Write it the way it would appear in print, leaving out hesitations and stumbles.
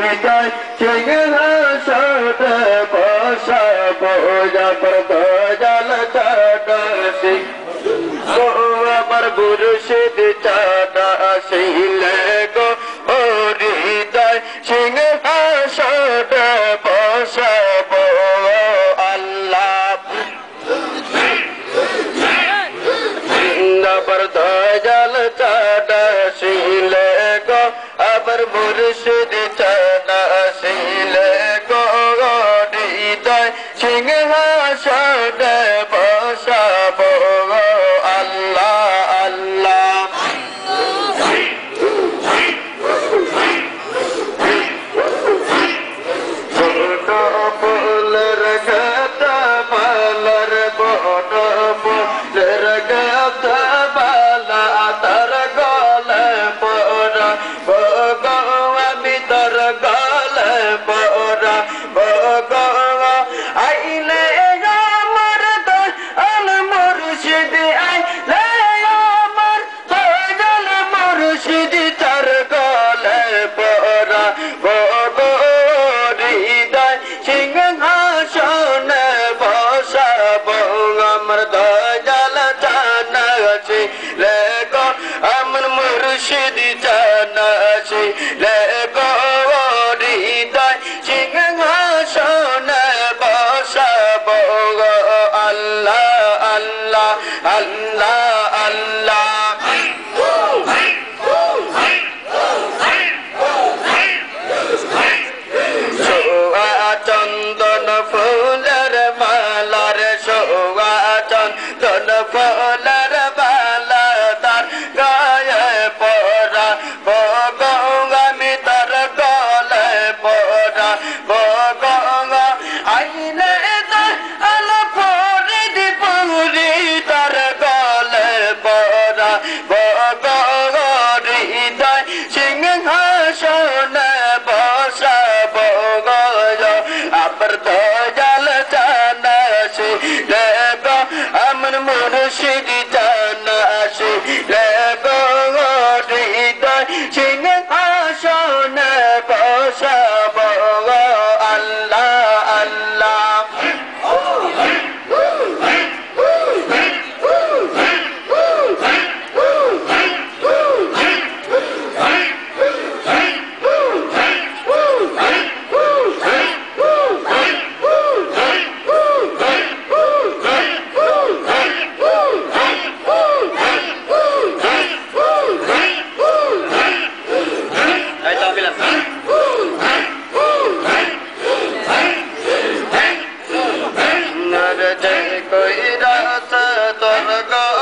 হৃদয় সিংহাসন বসাবো আমার দয়াল চাঁদাসি ও আমার মুর্শিদ চাঁদাসি গো ও হৃদয় সিংহাসন বসাবো আল্লাহ আমার দয়াল চাঁদাসি গো আমার মুর্শিদ চাঁদাসি গো হৃদয় সিংহাসন বসাবো আল্লাহ আল্লাহ ছোট ফুলের গাদা মালার বড় ফুলের গাদা মালা তার গলে পড়া ভগো আমি তার গলে পড়া ভগো আইলে আমার দয়াল মুর্শিদ আইলে আমার দয়াল মুর্শিদ তার গলে পড়া ভগো হৃদয় সিংহাসন বসাবো আমার দয়াল চাঁদাসি গো আমার মুর্শিদ চাঁদাসি গো হৃদয় সিংহাসন বসাবো আল্লাহ আল্লাহ আল্লাহ আল্লাহ চন্দন ফুলের মালার সোয়া চন্দন ফুলের মালা তার গায়ে পড়া ভগো আমি তার গলে পড়া ভগো আইলে দয়াল ফরিদ পুরি তার গলে পড়া ভগো হৃদয় সিংহাসন বসাবো আমার দয়াল চাঁদাসি গো আমার মুর্শিদ চাঁদাসি গো হৃদয় সিংহাসন বসাবো আল্লাহ আল্লাহ कोई रात तोर गो